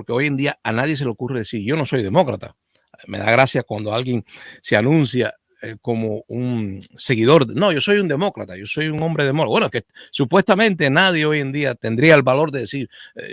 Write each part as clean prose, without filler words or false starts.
porque hoy en día a nadie se le ocurre decir yo no soy demócrata. Me da gracia cuando alguien se anuncia como un seguidor. No, yo soy un demócrata, yo soy un hombre demócrata. Bueno, que supuestamente nadie hoy en día tendría el valor de decir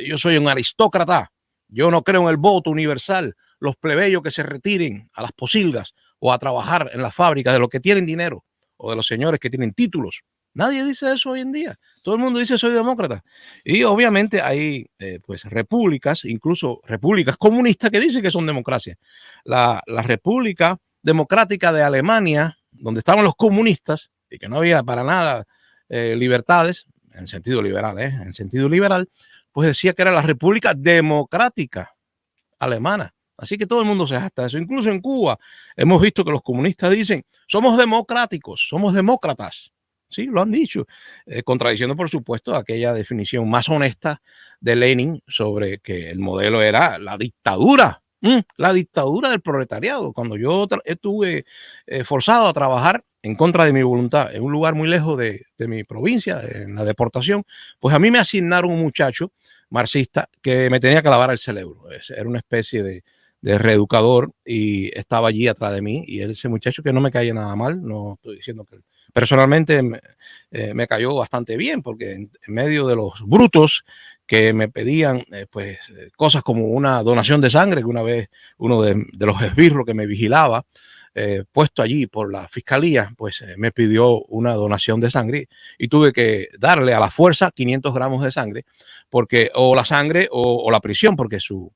yo soy un aristócrata, yo no creo en el voto universal, los plebeyos que se retiren a las posilgas o a trabajar en las fábricas de los que tienen dinero o de los señores que tienen títulos. Nadie dice eso hoy en día. Todo el mundo dice soy demócrata. Y obviamente hay pues repúblicas, incluso repúblicas comunistas que dicen que son democracias. La República Democrática de Alemania, donde estaban los comunistas y que no había para nada libertades, en sentido liberal, en sentido liberal, pues decía que era la República Democrática Alemana. Así que todo el mundo se jacta de eso. Incluso en Cuba hemos visto que los comunistas dicen somos democráticos, somos demócratas. Sí, lo han dicho, contradiciendo por supuesto aquella definición más honesta de Lenin sobre que el modelo era la dictadura del proletariado. Cuando yo estuve forzado a trabajar en contra de mi voluntad en un lugar muy lejos de mi provincia, en la deportación, pues a mí me asignaron un muchacho marxista que me tenía que lavar el cerebro. Era una especie de reeducador y estaba allí atrás de mí y ese muchacho que no me caía nada mal, no estoy diciendo que personalmente me cayó bastante bien porque en medio de los brutos que me pedían cosas como una donación de sangre, que una vez uno de los esbirros que me vigilaba, puesto allí por la fiscalía, pues me pidió una donación de sangre y tuve que darle a la fuerza 500 gramos de sangre, porque o la sangre o la prisión, porque su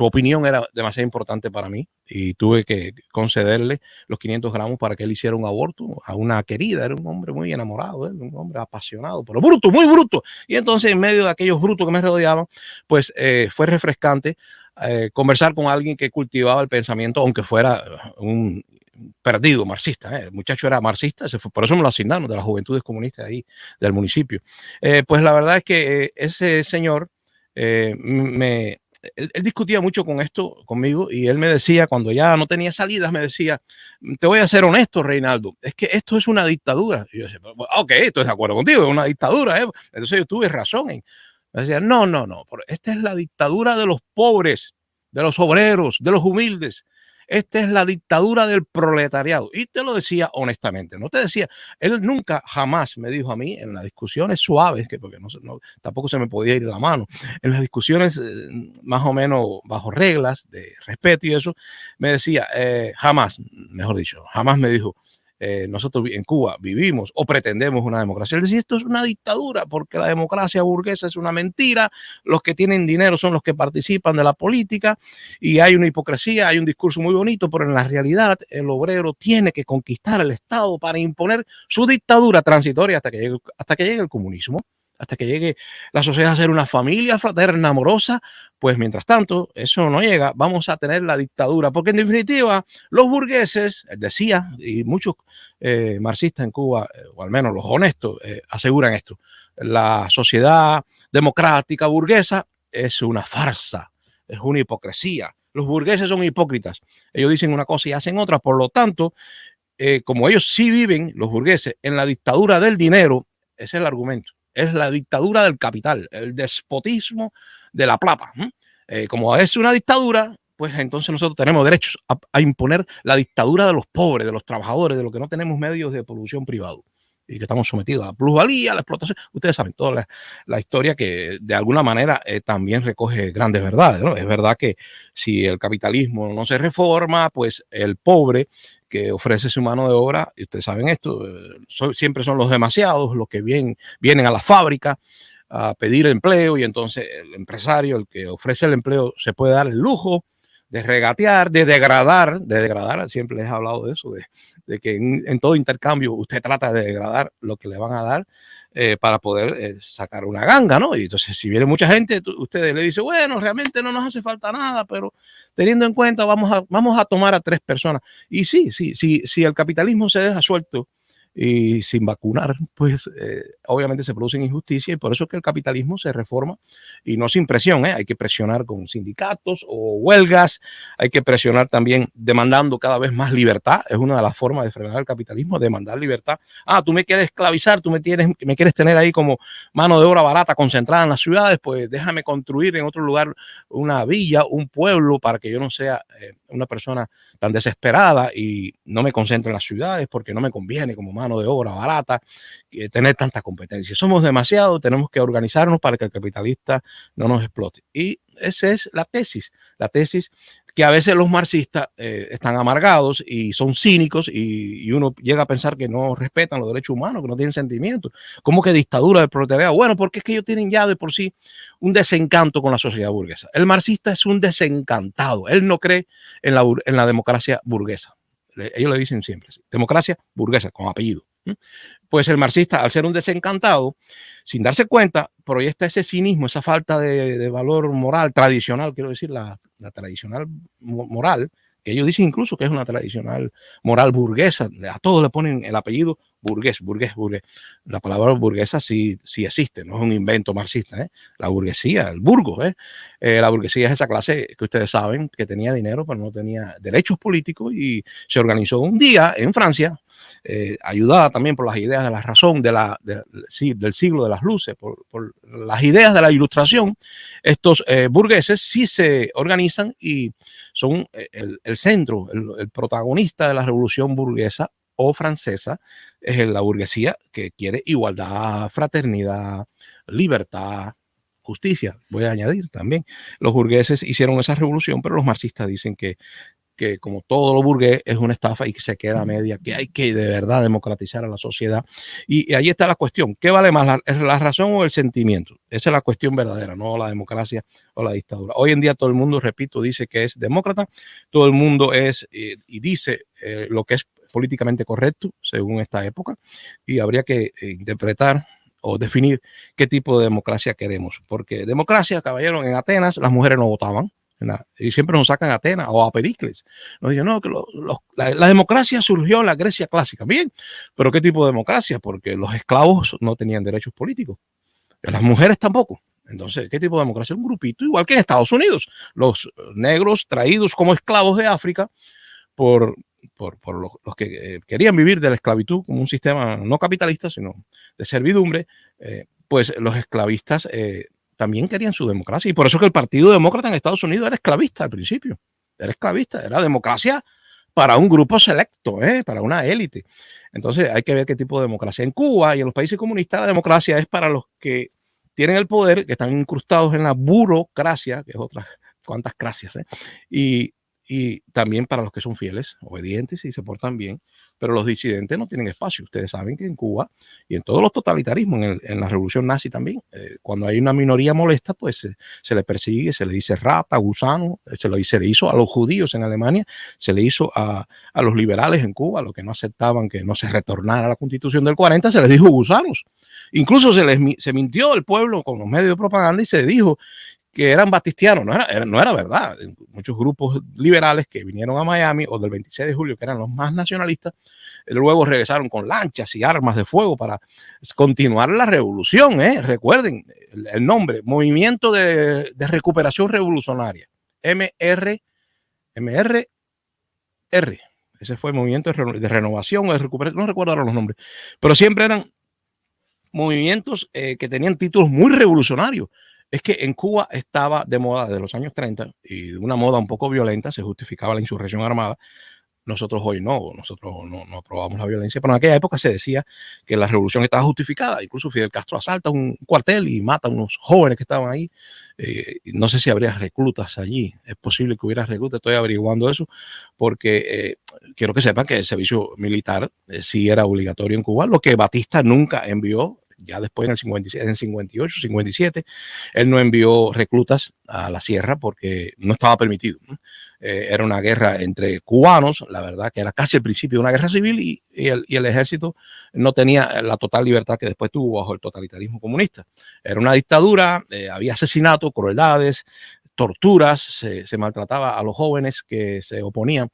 opinión era demasiado importante para mí y tuve que concederle los 500 gramos para que él hiciera un aborto a una querida. Era un hombre muy enamorado, un hombre apasionado, pero bruto, muy bruto. Y entonces en medio de aquellos brutos que me rodeaban, pues fue refrescante conversar con alguien que cultivaba el pensamiento, aunque fuera un perdido marxista. El muchacho era marxista, por eso me lo asignaron de las juventudes comunistas ahí del municipio. Pues la verdad es que ese señor él discutía mucho con esto conmigo y él me decía, cuando ya no tenía salidas, me decía, te voy a ser honesto, Reinaldo, es que esto es una dictadura. Y yo decía, ok, estoy de acuerdo contigo, es una dictadura. Entonces yo tuve razón. Me decía, no, esta es la dictadura de los pobres, de los obreros, de los humildes. Esta es la dictadura del proletariado. Y te lo decía honestamente, no te decía, él nunca jamás me dijo a mí en las discusiones suaves, que porque tampoco se me podía ir la mano, en las discusiones más o menos bajo reglas de respeto y eso, me decía, jamás, mejor dicho, jamás me dijo, nosotros en Cuba vivimos o pretendemos una democracia. Él decía, esto es una dictadura porque la democracia burguesa es una mentira, los que tienen dinero son los que participan de la política y hay una hipocresía, hay un discurso muy bonito, pero en la realidad el obrero tiene que conquistar el Estado para imponer su dictadura transitoria hasta que llegue el comunismo, hasta que llegue la sociedad a ser una familia fraterna, amorosa. Pues mientras tanto eso no llega, vamos a tener la dictadura, porque en definitiva los burgueses, decía, y muchos marxistas en Cuba, o al menos los honestos, aseguran esto, la sociedad democrática burguesa es una farsa, es una hipocresía. Los burgueses son hipócritas, ellos dicen una cosa y hacen otra, por lo tanto, como ellos sí viven, los burgueses, en la dictadura del dinero, ese es el argumento. Es la dictadura del capital, el despotismo de la plata. Como es una dictadura, pues entonces nosotros tenemos derechos a imponer la dictadura de los pobres, de los trabajadores, de los que no tenemos medios de producción privado y que estamos sometidos a la plusvalía, a la explotación. Ustedes saben toda la historia que de alguna manera también recoge grandes verdades, ¿no? Es verdad que si el capitalismo no se reforma, pues el pobre que ofrece su mano de obra, y ustedes saben esto, siempre son los demasiados, los que vienen a la fábrica a pedir empleo y entonces el empresario, el que ofrece el empleo, se puede dar el lujo de regatear, de degradar, siempre les he hablado de eso, de que en todo intercambio usted trata de degradar lo que le van a dar para poder sacar una ganga, ¿no? Y entonces si viene mucha gente, ustedes le dicen, bueno, realmente no nos hace falta nada, pero teniendo en cuenta, vamos a tomar a 3 personas. Y sí, si el capitalismo se deja suelto y sin vacunar, pues obviamente se producen injusticias, y por eso es que el capitalismo se reforma, y no sin presión, hay que presionar con sindicatos o huelgas, hay que presionar también demandando cada vez más libertad. Es una de las formas de frenar el capitalismo, demandar libertad. Tú me quieres esclavizar, tú me quieres tener ahí como mano de obra barata concentrada en las ciudades, pues déjame construir en otro lugar una villa, un pueblo, para que yo no sea una persona tan desesperada y no me concentre en las ciudades, porque no me conviene como mano de obra barata tener tanta competencia. Somos demasiado, tenemos que organizarnos para que el capitalista no nos explote. Y esa es la tesis que a veces los marxistas están amargados y son cínicos, y uno llega a pensar que no respetan los derechos humanos, que no tienen sentimientos. ¿Cómo que dictadura del proletariado? Bueno, porque es que ellos tienen ya de por sí un desencanto con la sociedad burguesa. El marxista es un desencantado. Él no cree en la democracia burguesa. Ellos le dicen siempre así, democracia burguesa, con apellido. Pues el marxista, al ser un desencantado, sin darse cuenta, proyecta ese cinismo, esa falta de valor moral tradicional, quiero decir, la tradicional moral, que ellos dicen incluso que es una tradicional moral burguesa. A todos le ponen el apellido burgués, burgués, burgués. La palabra burguesa sí existe, no es un invento marxista. La burguesía, el burgo, la burguesía es esa clase que ustedes saben que tenía dinero, pero no tenía derechos políticos, y se organizó un día en Francia, ayudada también por las ideas de la razón, del siglo de las luces, por las ideas de la ilustración. Estos burgueses sí se organizan y son el centro, el protagonista de la revolución burguesa o francesa. Es la burguesía que quiere igualdad, fraternidad, libertad, justicia. Voy a añadir también, los burgueses hicieron esa revolución, pero los marxistas dicen que como todo lo burgués es una estafa y que se queda a media, que hay que de verdad democratizar a la sociedad. Y ahí está la cuestión: ¿qué vale más, la razón o el sentimiento? Esa es la cuestión verdadera, no la democracia o la dictadura. Hoy en día todo el mundo, repito, dice que es demócrata, todo el mundo es y dice lo que es políticamente correcto según esta época, y habría que interpretar o definir qué tipo de democracia queremos, porque democracia, caballero, en Atenas las mujeres no votaban. Y siempre nos sacan a Atenas o a Pericles. Nos dicen, no, que la democracia surgió en la Grecia clásica. Bien, pero ¿qué tipo de democracia? Porque los esclavos no tenían derechos políticos, las mujeres tampoco. Entonces, ¿qué tipo de democracia? Un grupito, igual que en Estados Unidos. Los negros traídos como esclavos de África por los que querían vivir de la esclavitud como un sistema no capitalista, sino de servidumbre, pues los esclavistas también querían su democracia. Y por eso que el Partido Demócrata en Estados Unidos era esclavista al principio. Era esclavista, era democracia para un grupo selecto, para una élite. Entonces hay que ver qué tipo de democracia. En Cuba y en los países comunistas, la democracia es para los que tienen el poder, que están incrustados en la burocracia, que es otras cuantas gracias, y también para los que son fieles, obedientes y se portan bien, pero los disidentes no tienen espacio. Ustedes saben que en Cuba y en todos los totalitarismos, en la revolución nazi también, cuando hay una minoría molesta, pues se le persigue, se le dice rata, gusano, se le hizo a los judíos en Alemania, se le hizo a los liberales en Cuba, los que no aceptaban que no se retornara a la Constitución del 40, se les dijo gusanos. Incluso se mintió al pueblo con los medios de propaganda y se dijo que eran batistianos. No era verdad. Muchos grupos liberales que vinieron a Miami, o del 26 de julio, que eran los más nacionalistas, luego regresaron con lanchas y armas de fuego para continuar la revolución. Recuerden el nombre: Movimiento de Recuperación Revolucionaria, MRR. Ese fue el movimiento de renovación o de recuperación, no recuerdo ahora los nombres, pero siempre eran movimientos que tenían títulos muy revolucionarios. Es que en Cuba estaba de moda de los años 30, y de una moda un poco violenta, se justificaba la insurrección armada. Nosotros hoy nosotros no aprobamos la violencia, pero en aquella época se decía que la revolución estaba justificada. Incluso Fidel Castro asalta un cuartel y mata a unos jóvenes que estaban ahí. No sé si habría reclutas allí, es posible que hubiera reclutas, estoy averiguando eso, porque quiero que sepan que el servicio militar sí era obligatorio en Cuba, lo que Batista nunca envió. Ya después en el 57, en el 58, 57, él no envió reclutas a la sierra porque no estaba permitido. Era una guerra entre cubanos, la verdad que era casi el principio de una guerra civil, y el ejército no tenía la total libertad que después tuvo bajo el totalitarismo comunista. Era una dictadura, había asesinatos, crueldades, torturas, se maltrataba a los jóvenes que se oponían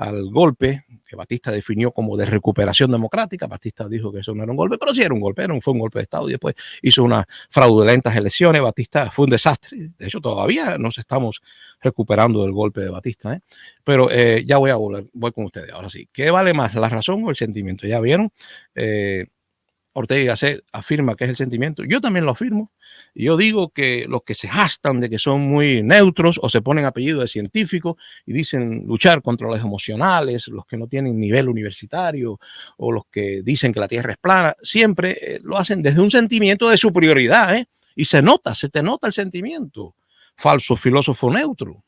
al golpe que Batista definió como de recuperación democrática. Batista dijo que eso no era un golpe, pero sí era un golpe, fue un golpe de Estado y después hizo unas fraudulentas elecciones. Batista fue un desastre. De hecho, todavía nos estamos recuperando del golpe de Batista, ¿eh? Pero ya voy con ustedes. Ahora sí, ¿qué vale más, la razón o el sentimiento? Ya vieron, Ortega y Gasset afirma que es el sentimiento. Yo también lo afirmo. Yo digo que los que se jastan de que son muy neutros o se ponen apellido de científico y dicen luchar contra las emocionales, los que no tienen nivel universitario o los que dicen que la Tierra es plana, siempre lo hacen desde un sentimiento de superioridad, ¿eh? Y se te nota el sentimiento. Falso filósofo neutro.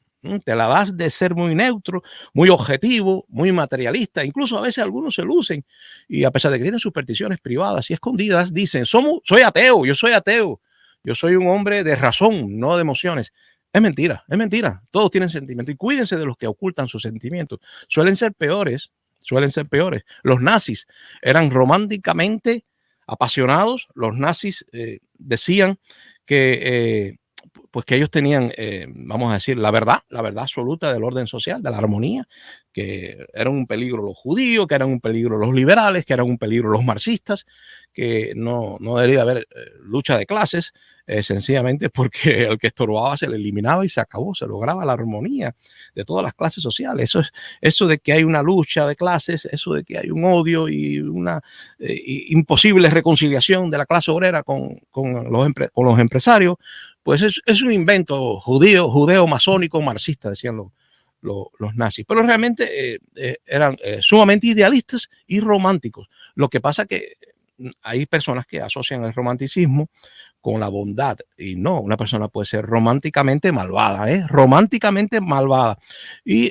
Te la das de ser muy neutro, muy objetivo, muy materialista. Incluso a veces algunos se lucen y a pesar de que tienen supersticiones privadas y escondidas, dicen, soy ateo, yo soy ateo. Yo soy un hombre de razón, no de emociones. Es mentira, es mentira. Todos tienen sentimientos y cuídense de los que ocultan sus sentimientos. Suelen ser peores, suelen ser peores. Los nazis eran románticamente apasionados. Los nazis decían que pues que ellos tenían, vamos a decir, la verdad absoluta del orden social, de la armonía, que eran un peligro los judíos, que eran un peligro los liberales, que eran un peligro los marxistas, que no debería haber lucha de clases, sencillamente porque el que estorbaba se le eliminaba y se acabó, se lograba la armonía de todas las clases sociales. Eso de que hay una lucha de clases, eso de que hay un odio y una imposible reconciliación de la clase obrera con los empresarios, pues es un invento judeo-masónico, marxista, decían los nazis. Pero realmente eran sumamente idealistas y románticos. Lo que pasa que hay personas que asocian el romanticismo con la bondad y no, una persona puede ser románticamente malvada, románticamente malvada. Y